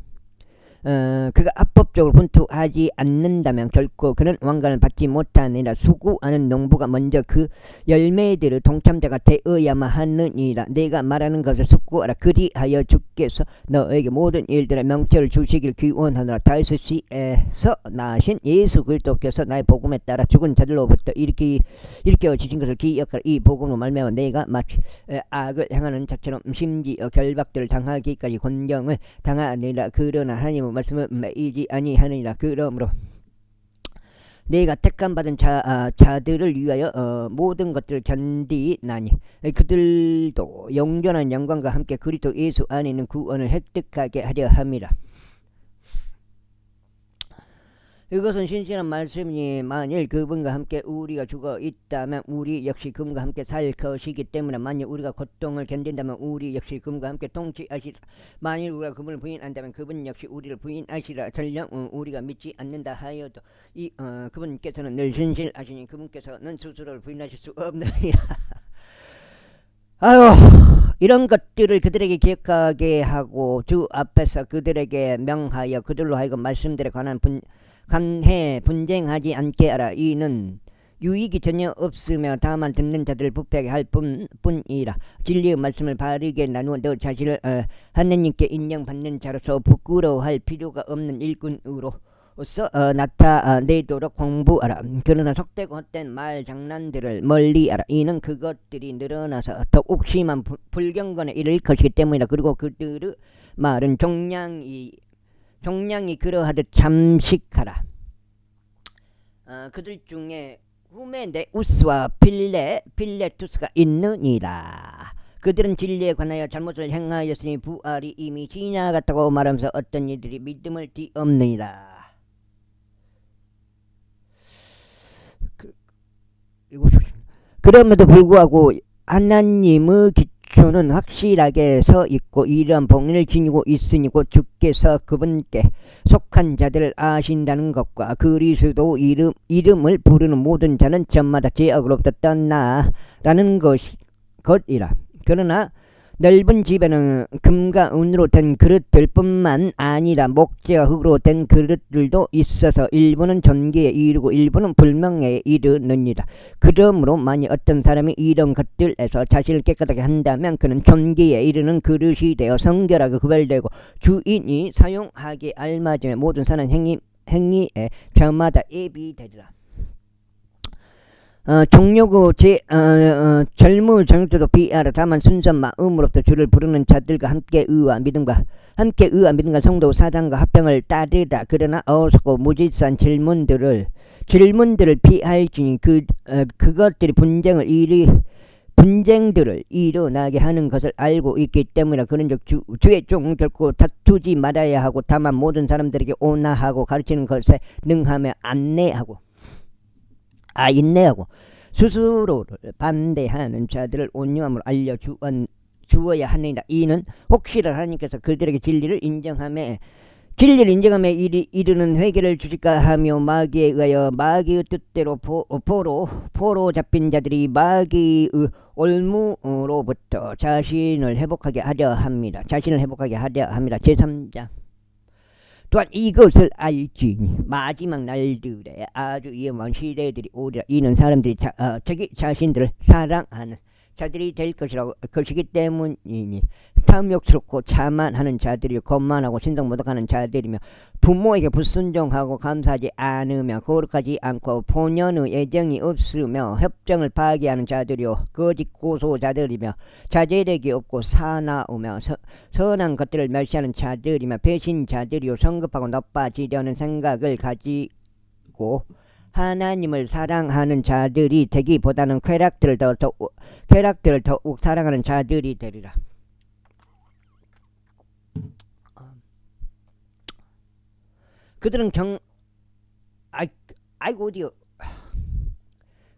그가 합법적으로 분투하지 않는다면 결코 그는 왕관을 받지 못하느니라. 수고하는 농부가 먼저 그 열매들을 동참자가 되어야만 하느니라. 내가 말하는 것을 숙고하라. 그리하여 주께서 너에게 모든 일들의 명철을 주시길 기원하노라. 다윗에서 나신 예수 그리스도께서 나의 복음에 따라 죽은 자들로부터 일으켜지신 것을 기억하라. 이 복음으로 말미암아 내가 마치 악을 행하는 자처럼 심지어 결박들을 당하기까지 곤경을 당하느니라. 그러나 하나님은 말씀을 매이지 아니하느니라. 그러므로 내가 택함 받은 자들을 위하여 모든 것들을 견디나니 그들도 영존한 영광과 함께 그리스도 예수 안에 있는 구원을 획득하게 하려 함이라. 이것은 신실한 말씀이니 만일 그분과 함께 우리가 죽어 있다면 우리 역시 그분과 함께 살 것이기 때문에 만일 우리가 고통을 견딘다면 우리 역시 그분과 함께 통치하시라. 만일 우리가 그분을 부인한다면 그분 역시 우리를 부인하시라. 설령 우리가 믿지 않는다 하여도 그분께서는 늘 신실하시니 그분께서는 스스로를 부인하실 수 없느니라. 아유, 이런 것들을 그들에게 기억하게 하고 주 앞에서 그들에게 명하여 그들로 하여금 말씀들에 관한 분쟁하지 않게 하라. 이는 유익이 전혀 없으며 다만 듣는 자들을 부패하게 할 뿐이라. 진리의 말씀을 바르게 나누어 너 자신을 하느님께 인정받는 자로서 부끄러워할 필요가 없는 일꾼으로서 나타내도록 공부하라. 그러나 속되고 헛된 말 장난들을 멀리하라. 이는 그것들이 늘어나서 더욱 심한 불경건에 이를 것이기 때문이라. 그리고 그들의 말은 종량이 그러하듯 잠식하라. 그들 중에 후메네우스와 필레투스가 있느니라. 그들은 진리에 관하여 잘못을 행하였으니 부활이 이미 지나갔다고 말하면서 어떤 이들이 믿음을 뒤엎느니라. 그럼에도 불구하고 하나님의 기초는 확실하게 서 있고 이러한 복리를 지니고 있으니 곧 주께서 그분께 속한 자들을 아신다는 것과 그리스도 이름을 부르는 모든 자는 저마다 죄악으로부터 떠나라는 것이라. 그러나 넓은 집에는 금과 은으로 된 그릇들 뿐만 아니라 목재와 흙으로 된 그릇들도 있어서 일부는 존귀에 이르고 일부는 불명예에 이르느니라. 그러므로 만일 어떤 사람이 이런 것들에서 자신을 깨끗하게 한다면 그는 존귀에 이르는 그릇이 되어 성결하게 구별되고 주인이 사용하기에 알맞으며 모든 선한 행위에 저마다 예비되리라. 종료구 젊은 정도도 비하라. 다만 순전 마음으로부터 주를 부르는 자들과 함께 의와 믿음과 성도 사랑과 합병을 따르라. 그러나 어설고 무질서한 질문들을 피할지니 그것들이 분쟁들을 일어나게 하는 것을 알고 있기 때문이라. 그런즉 주의 종 결코 다투지 말아야 하고 다만 모든 사람들에게 온화하고 가르치는 것에 능하며 인내하고 스스로를 반대하는 자들을 온유함으로 알려주어야 하느니라. 이는 혹시라 하나님께서 그들에게 진리를 인정하며 이르는 회개를 주실까 하며 마귀에 의하여 마귀의 뜻대로 포로 잡힌 자들이 마귀의 올무로부터 자신을 회복하게 하려 합니다. 제3장 또한 이것을 알지니 마지막 날들에 아주 위험한 시대들이 오리라. 이는 사람들이 자기 자신들을 사랑하는 자들이 될 것이기 때문이니 탐욕스럽고 자만하는 자들이요 거만하고 신성 모독하는 자들이며 부모에게 불순종하고 감사하지 않으며 거룩하지 않고 본연의 애정이 없으며 협정을 파기하는 자들이요 거짓 고소자들이며 자제력이 없고 사나우며 선한 것들을 멸시하는 자들이며 배신자들이요 성급하고 나빠지려는 생각을 가지고 하나님을 사랑하는 자들이 되기보다는 쾌락들을 더욱 사랑하는 자들이 되리라. 그들은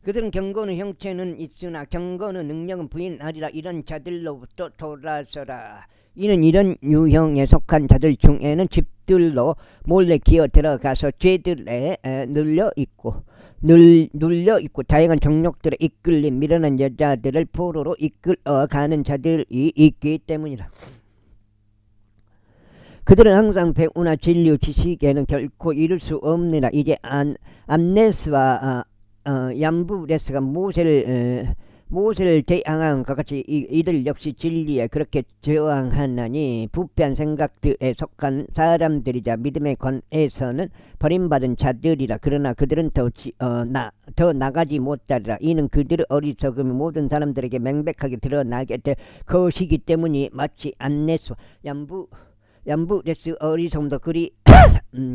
그들은 경건의 형체는 있으나 경건의 능력은 부인하리라. 이런 자들로부터 돌아서라. 이는 이런 유형에 속한 자들 중에는 집들로 몰래 기어 들어가서 죄들에 눌려 있고 다양한 정욕들에 이끌린 미련한 여자들을 포로로 이끌어가는 자들이 있기 때문이라. 그들은 항상 배우나 진리 지식에는 결코 이룰 수 없느라. 이제 암네스와 얌부레스가 모세를 대항한 것 같이 이들 역시 진리에 그렇게 저항하나니 부패한 생각들에 속한 사람들이자 믿음에 관해서는 버림받은 자들이라. 그러나 그들은 더 나가지 못하리라. 이는 그들의 어리석음이 모든 사람들에게 명백하게 드러나게 될 것이기 때문이 마치 암네스와 얌부레스 어리석음도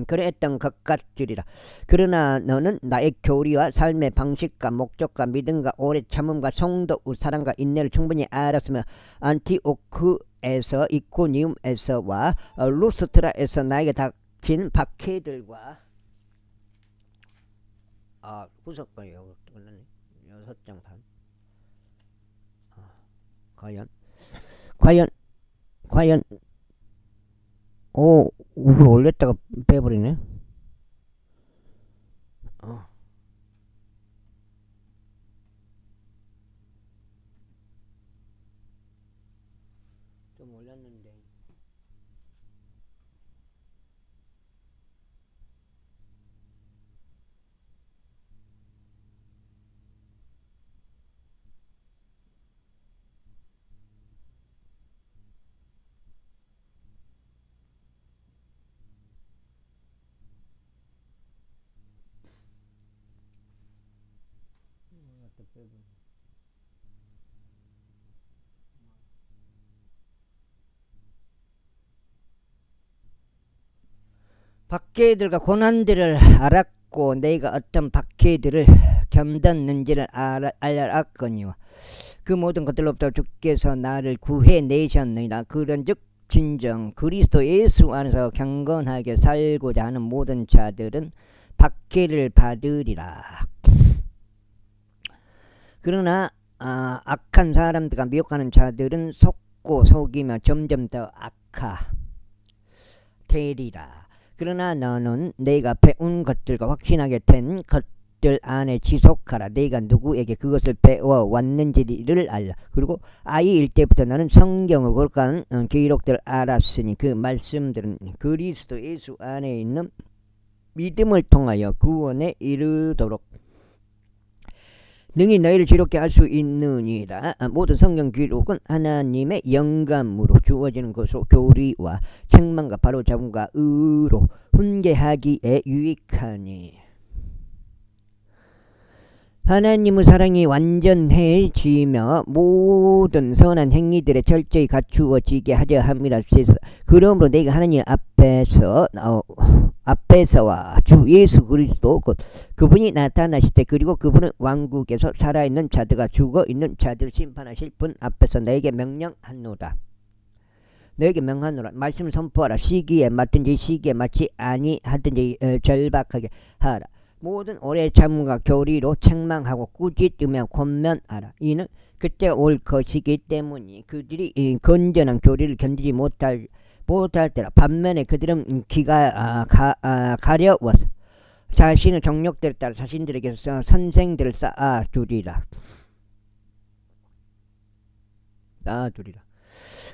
그랬던 것 같으리라. 그러나 너는 나의 교리와 삶의 방식과 목적과 믿음과 오래 참음과 성도의 사랑과 인내를 충분히 알았으며 안티오크에서 이코니움에서와 루스트라에서 나에게 닥친 박해들과 후속거예요. 6장 반. 과연 우로 올렸다가 빼버리네. 좀 올렸는데. 박해들과 고난들을 알았고 내가 어떤 박해들을 견뎠는지를 알았거니와 그 모든 것들로부터 주께서 나를 구해내셨느니라. 그런즉 진정 그리스도 예수 안에서 경건하게 살고자 하는 모든 자들은 박해를 받으리라. 그러나 악한 사람들과 미혹하는 자들은 속고 속이며 점점 더 악화되리라. 그러나 너는 내가 배운 것들과 확신하게 된 것들 안에 지속하라. 내가 누구에게 그것을 배워왔는지를 알라. 그리고 아이일 때부터 나는 성경을 고백하는 기록들을 알았으니 그 말씀들은 그리스도 예수 안에 있는 믿음을 통하여 구원에 이르도록 능히 너희를 지롭게 할 수 있느니라. 모든 성경 기록은 하나님의 영감으로 주어지는 것으로 교리와 책망과 바로잡음과 의로 훈계하기에 유익하니 하나님의 사랑이 완전해지며 모든 선한 행위들에 철저히 갖추어지게 하려 함이라. 그러므로 내가 하나님 앞에서와 주 예수 그리스도 곧 그분이 나타나실 때 그리고 그분은 왕국에서 살아있는 자들과 죽어있는 자들을 심판하실 분 앞에서 너에게 명령하노라. 너에게 명하노라. 말씀을 선포하라. 시기에 맞든지 시기에 맞지 아니하든지 절박하게 하라. 모든 오래 참음과 교리로 책망하고 꾸짖으며 권면하라. 이는 그때가 올 것이기 때문이 그들이 건전한 교리를 견디지 못할 때라. 반면에 그들은 귀가 가려워서 자신의 정욕대로 따라 자신들에게서 선생들을 쌓아두리라.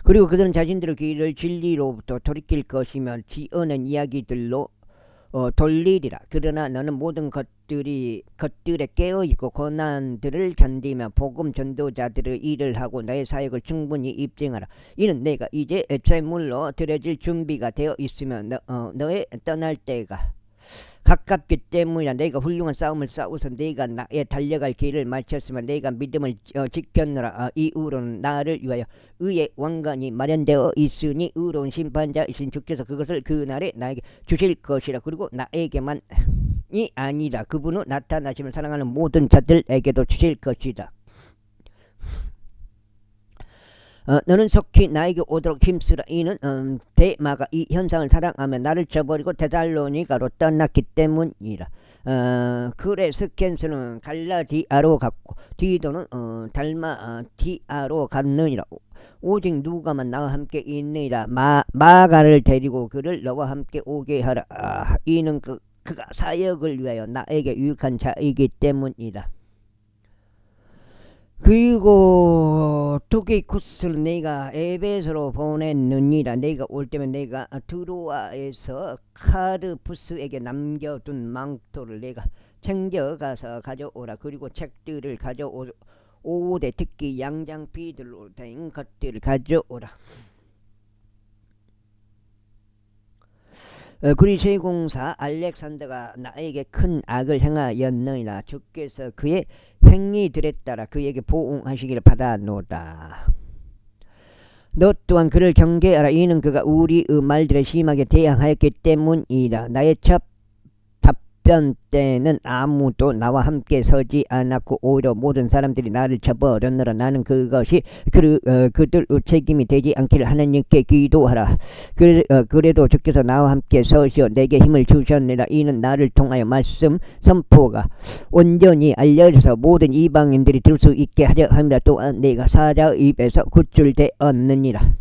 그리고 그들은 자신들의 귀를 진리로부터 돌이킬 것이며 지어낸 이야기들로 돌리리라. 그러나 너는 모든 것들에 깨어있고 고난들을 견디며 복음 전도자들의 일을 하고 나의 사역을 충분히 입증하라. 이는 내가 이제 제물로 드려질 준비가 되어 있으며 너의 떠날 때가 가깝기 때문이라. 내가 훌륭한 싸움을 싸워서 내가 나의 달려갈 길을 마쳤으며 내가 믿음을 지켰노라. 이후로는 나를 위하여 의의 왕관이 마련되어 있으니 의로운 심판자이신 주께서 그것을 그날에 나에게 주실 것이라. 그리고 나에게만이 아니라 그분은 나타나심을 사랑하는 모든 자들에게도 주실 것이다. 너는 속히 나에게 오도록 힘쓰라. 이는 데마가 이 현상을 사랑하며 나를 저버리고 데살로니가로 떠났기 때문이라. 그래 스켄스는 갈라디아로 갔고 디도는 달마티아로 갔느니라. 오직 누가만 나와 함께 있느니라. 마가를 데리고 그를 너와 함께 오게 하라. 이는 그가 사역을 위하여 나에게 유익한 자이기 때문이다. 그리고 투기쿠스를 내가 에베소로 보냈느니라. 내가 올 때면 내가 드로아에서 카르푸스에게 남겨둔 망토를 내가 챙겨가서 가져오라. 그리고 책들을 가져오되 특히 양장피들로 된 것들을 가져오라. 그리 제 공사 알렉산더가 나에게 큰 악을 행하였느니라. 주께서 그의 행위들에 따라 그에게 보응하시기를 바라노라. 너 또한 그를 경계하라. 이는 그가 우리의 말들에 심하게 대항하였기 때문이라. 나의 첫 답변 때는 아무도 나와 함께 서지 않았고 오히려 모든 사람들이 나를 쳐버렸느라. 나는 그것이 그들 책임이 되지 않기를 하나님께 기도하라. 그래도 주께서 나와 함께 서시어 내게 힘을 주셨느라. 이는 나를 통하여 말씀 선포가 온전히 알려져서 모든 이방인들이 들을 수 있게 하려 함이라. 또한 내가 사자의 입에서 구출되었느니라.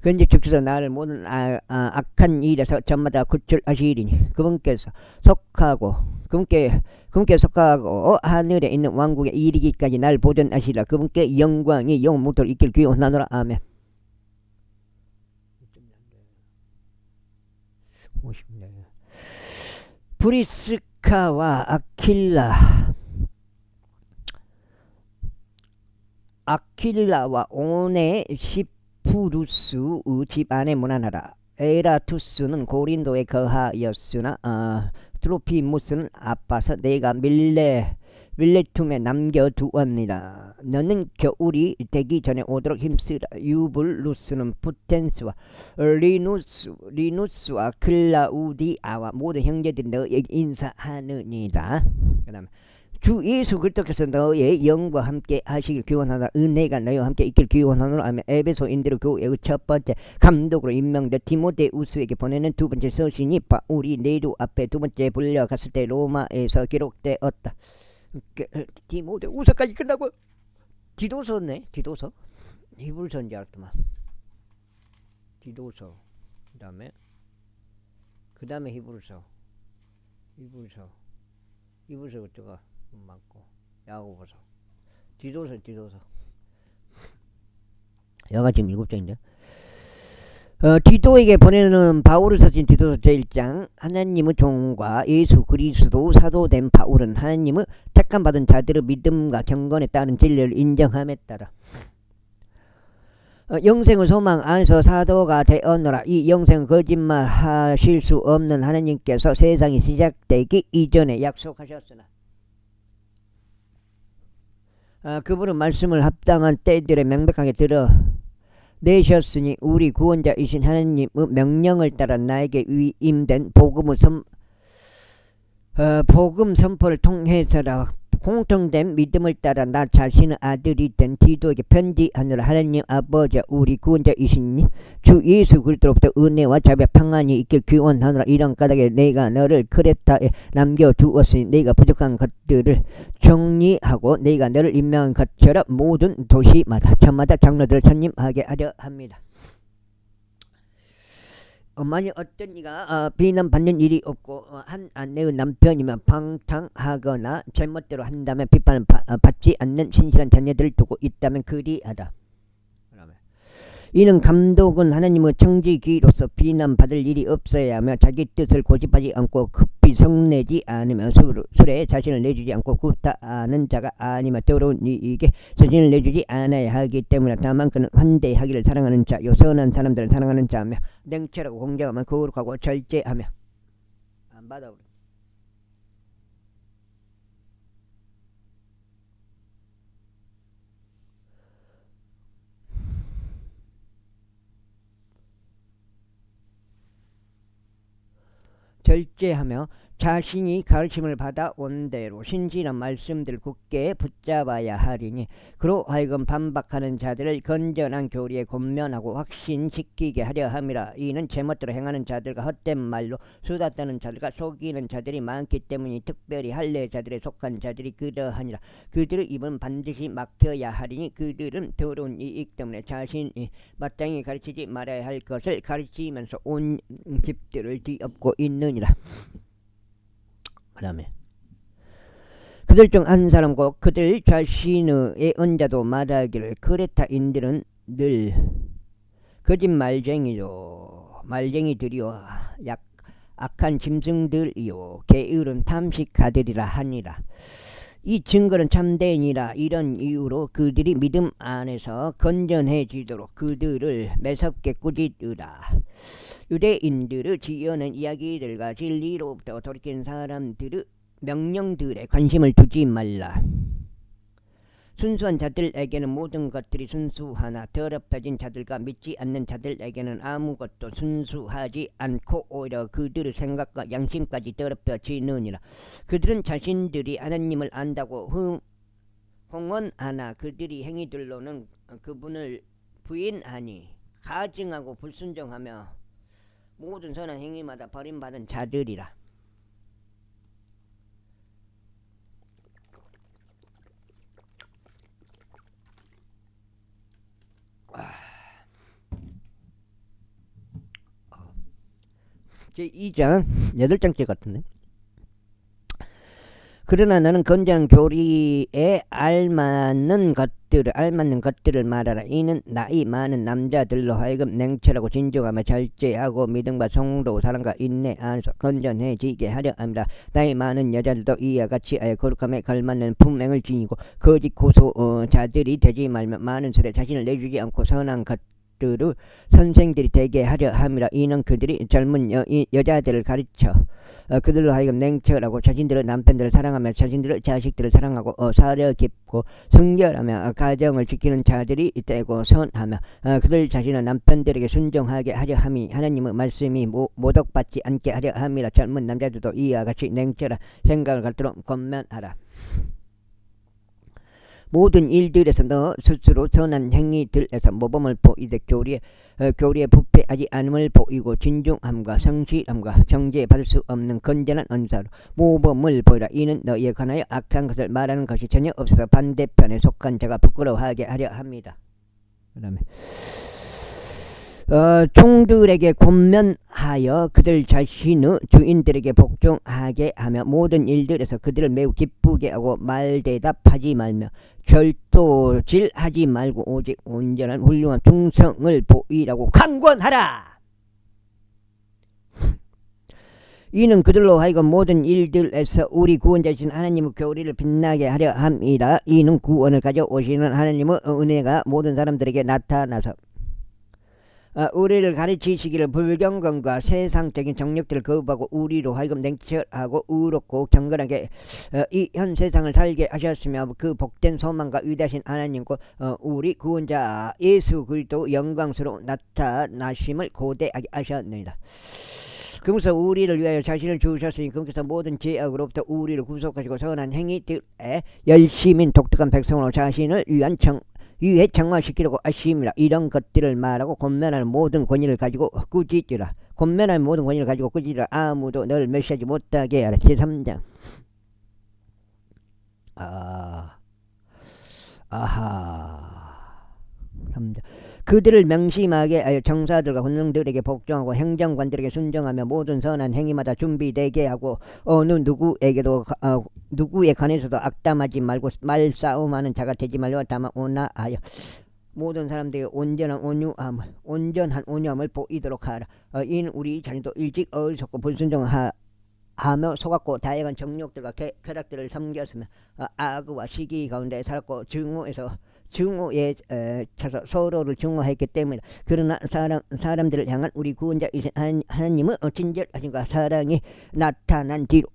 그런데 주께서 나를 모든 악한 일에서 저마다 구출하시리니 그분께 속하고 하늘에 있는 왕국에 이르기까지 날 보존하시라. 그분께 영광이 영원토록 있길 기원하노라. 아멘. 브리스카와 아킬라와 오네시푸루스 집안에 문안하라. 에라투스는 고린도에 거하였으나 트로피무스는 아파서 내가 밀레툼에 남겨두었니다. 너는 겨울이 되기 전에 오도록 힘쓰라. 유블루스는 푸텐스와 리누스와 클라우디아와 모든 형제들이 너에게 인사하느니라. 그 다음에 주 예수 그리스도께서 너의 영과 함께 하시길 기원하노라. 은혜가 너희와 함께 있길 기원하노라. 하며 에베소인들 교회의 첫 번째 감독으로 임명된 디모데우스에게 보내는 두 번째 서신이 바울이 네로 앞에 두 번째 불려갔을 때 로마에서 기록되었다. 디모데우스까지 끝나고 디도서네. 디도서. 히브리서인 줄 알았더만. 디도서. 그 다음에 히브리서. 히브리서 그쪽가 맞고. 야고보서. 디도서. 여가 지금 7장인데. 디도에게 보내는 바울을 써진 디도서 제1장. 하나님의 종과 예수 그리스도 사도된 바울은 하나님의 택함 받은 자들의 믿음과 경건에 따른 진리를 인정함에 따라 영생의 소망 안에서 사도가 되었노라. 이 영생은 거짓말 하실 수 없는 하나님께서 세상이 시작되기 이전에 약속하셨으나 그분은 말씀을 합당한 때들에 명백하게 드러내셨으니 우리 구원자이신 하나님의 명령을 따라 나에게 위임된 복음 선포를 통해서라. 공통된 믿음을 따라 나 자신의 아들이 된 디도에게 편지하노라. 하나님 아버지 우리 구원자이신 주 예수 그리스도로부터 은혜와 자비와 평안이 있길 기원하노라. 이런 까닭에 내가 너를 크레타에 남겨두었으니 내가 부족한 것들을 정리하고 내가 너를 임명한 것처럼 모든 도시마다 저마다 장로들을 선임하게 하려 합니다. 만약 어떤 이가 비난받는 일이 없고 한 아내의 남편이면 방탕하거나 제멋대로 한다면 비판을 받지 않는 신실한 자녀들을 두고 있다면 그리하다. 이는 감독은 하나님의 청지기로서 비난받을 일이 없어야 하며 자기 뜻을 고집하지 않고 급히 성내지 않으며 술에 자신을 내주지 않고 구타하는 자가 아니며 더러운 이에게 자신을 내주지 않아야 하기 때문에 다만 그는 환대하기를 사랑하는 자요 선한 사람들을 사랑하는 자며 냉철하고 공정하며 거룩하고 절제하며 안 받아버려. 절제하며 자신이 가르침을 받아온 대로 신실한 말씀들을 굳게 붙잡아야 하리니 그로 하여금 반박하는 자들을 건전한 교리에 권면하고 확신시키게 하려 함이라. 이는 제멋대로 행하는 자들과 헛된 말로 수다 떠는 자들과 속이는 자들이 많기 때문이 특별히 할례자들에 속한 자들이 그러하니라. 그들의 입은 반드시 막혀야 하리니 그들은 더러운 이익 때문에 자신이 마땅히 가르치지 말아야 할 것을 가르치면서 온 집들을 뒤엎고 있느니라. 그 다음에 그들 중 한 사람 곧 그들 자신의 언자도 말하기를 크레타인들은 늘 말쟁이들이요 악한 짐승들이요 게으른 탐식가들이라 하니라. 이 증거는 참되니라. 이런 이유로 그들이 믿음 안에서 건전해지도록 그들을 매섭게 꾸짖으라. 유대인들의 지어낸 이야기들과 진리로부터 돌이킨 사람들의 명령들에 관심을 두지 말라. 순수한 자들에게는 모든 것들이 순수하나 더럽혀진 자들과 믿지 않는 자들에게는 아무것도 순수하지 않고 오히려 그들의 생각과 양심까지 더럽혀지느니라. 그들은 자신들이 하나님을 안다고 홍언하나 그들이 행위들로는 그분을 부인하니 가증하고 불순종하며 모든 선한 행위마다 버림받은 자들이라. 제2장 8장째 같은데. 그러나 너는 건전한 교리에 알맞는 것들을 말하라. 이는 나이 많은 남자들로 하여금 냉철하고 진정하며 절제하고 믿음과 성도 사랑과 인내 안에서 건전해지게 하려 합니다. 나이 많은 여자들도 이와 같이 하여 거룩함에 걸맞는 품행을 지니고 거짓 고소자들이 되지 말며 많은 술에 자신을 내주지 않고 선한 것들의 선생들이 되게 하려 함이라. 이는 그들이 젊은 여자들을 가르쳐 그들로 하여금 냉철하고 자신들의 남편들을 사랑하며 자신들의 자식들을 사랑하고 사려 깊고 성결하며 가정을 지키는 자들이 되고 선하며 그들 자신의 남편들에게 순종하게 하려 함이 하나님의 말씀이 모독받지 않게 하려 함이라. 젊은 남자들도 이와 같이 냉철한 생각을 갖도록 권면하라. 모든 일들에서 너 스스로 선한 행위들에서 모범을 보이되 교리에 부패하지 않음을 보이고 진중함과 성실함과 정죄 받을 수 없는 건전한 언사로 모범을 보이라. 이는 너희에 관하여 악한 것을 말하는 것이 전혀 없어서 반대편에 속한 자가 부끄러워하게 하려 합니다. 그 다음에 종들에게 권면하여 그들 자신의 주인들에게 복종하게 하며 모든 일들에서 그들을 매우 기쁘게 하고 말대답하지 말며 절도질하지 말고 오직 온전한 훌륭한 충성을 보이라고 강권하라. 이는 그들로 하여금 모든 일들에서 우리 구원자이신 하나님의 교리를 빛나게 하려 함이라. 이는 구원을 가져오시는 하나님의 은혜가 모든 사람들에게 나타나서 우리를 가르치시기를 불경건과 세상적인 정욕들을 거부하고 우리로 하여금 냉철하고 의롭고 경건하게 이 현 세상을 살게 하셨으며 그 복된 소망과 위대하신 하나님과 우리 구원자 예수 그리스도 영광스러운 나타나심을 고대하게 하셨느니라. 그러면서 우리를 위하여 자신을 주셨으니 그분께서 모든 죄악으로부터 우리를 구속하시고 선한 행위들에 열심인 독특한 백성으로 자신을 위해 정화시키려고 하심이라. 이런 것들을 말하고 권면하는 모든 권위를 가지고 꾸짖으라. 권면하는 모든 권위를 가지고 꾸짖으라. 아무도 너를 멸시하지 못하게 하라. 제3장. 아하. 3장. 그들을 명심하게 하여 정사들과 권능들에게 복종하고 행정관들에게 순종하며 모든 선한 행위마다 준비되게 하고 어느 누구에게도 누구에 관해서도 악담하지 말고 말싸움하는 자가 되지 말고 다만 온화하여 모든 사람들에게 온전한 온유함을 보이도록 하라. 이는 우리 자녀도 일찍 어리석고 불순종하며 속았고 다양한 정욕들과 쾌락들을 섬겼으며 악과 시기 가운데 살았고 증오에 차서 서로를 증오했기 때문이다. 그러나 사람들을 향한 우리 구원자이신 하나님은 친절하심과 사랑이 나타난 뒤로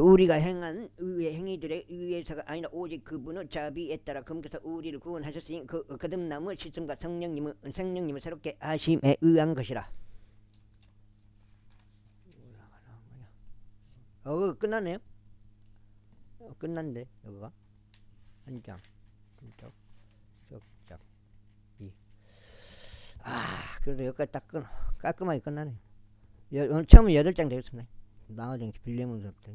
우리가 행한 의의 행위들에 의해서가 아니라 오직 그분의 자비에 따라 그분께서 우리를 구원하셨으니 그 거듭남의 시스템과 성령님을 새롭게 하심에 의한 것이라. 끝나네요. 끝난데 여기가 한 장, 쪽, 2. 그래도 여기까지 딱 깔끔하게 끝나네. 오늘 처음에 8장 되겠네. 나머지는 빌레몬서부터.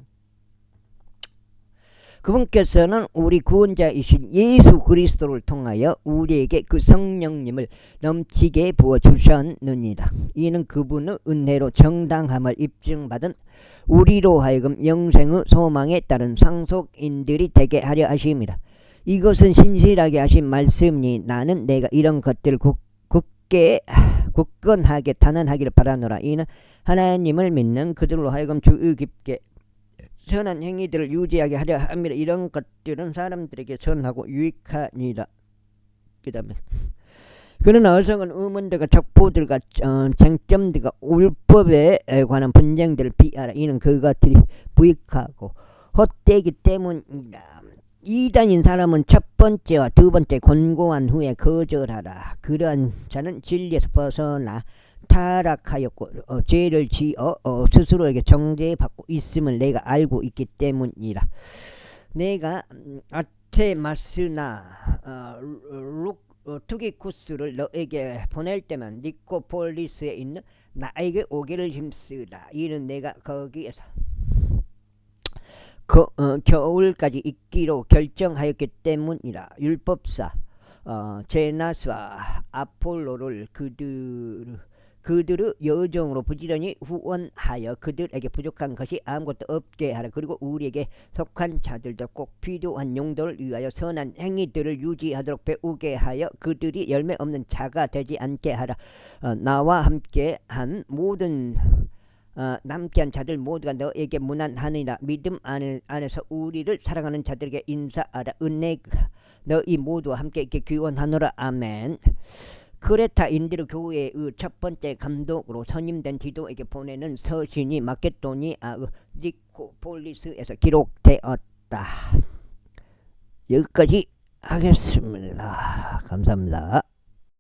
그분께서는 우리 구원자이신 예수 그리스도를 통하여 우리에게 그 성령님을 넘치게 부어주셨느니라. 이는 그분의 은혜로 정당함을 입증받은 우리로 하여금 영생의 소망에 따른 상속인들이 되게 하려 하심이라. 이것은 신실하게 하신 말씀이 나는 내가 이런 것들을 굳건하게 단언하기를 바라노라. 이는 하나님을 믿는 그들로 하여금 주의 깊게 선한 행위들을 유지하게 하려 함이라. 이런 것들은 사람들에게 선하고 유익하니라. 그 다음에 그러나 어성은 의문들과 척보들과 쟁점들과 율법에 관한 분쟁들을 피하라. 이는 그것들이 부익하고 헛되기 때문이다. 이단인 사람은 첫 번째와 두 번째 권고한 후에 거절하라. 그러한 자는 진리에서 벗어나 타락하였고 죄를 지어 스스로에게 정죄받고 있음을 내가 알고 있기 때문이라. 내가 아테마스나 투기쿠스를 너에게 보낼 때만 니코폴리스에 있는 나에게 오기를 힘쓰라. 이는 내가 거기에서 겨울까지 있기로 결정하였기 때문이라. 율법사 제나스와 아폴로를 그들의 여정으로 부지런히 후원하여 그들에게 부족한 것이 아무것도 없게 하라. 그리고 우리에게 속한 자들도 꼭 필요한 용도를 위하여 선한 행위들을 유지하도록 배우게 하여 그들이 열매 없는 자가 되지 않게 하라. 나와 함께한 남께한 자들 모두가 너에게 무난하니라. 믿음 안에서 우리를 사랑하는 자들에게 인사하라. 은혜가 너희 모두와 함께 있게 기원하노라. 아멘. 크레타인들의 교회의 첫 번째 감독으로 선임된 디도에게 보내는 서신이 마케도니아의 니코폴리스에서 기록되었다. 여기까지 하겠습니다. 감사합니다.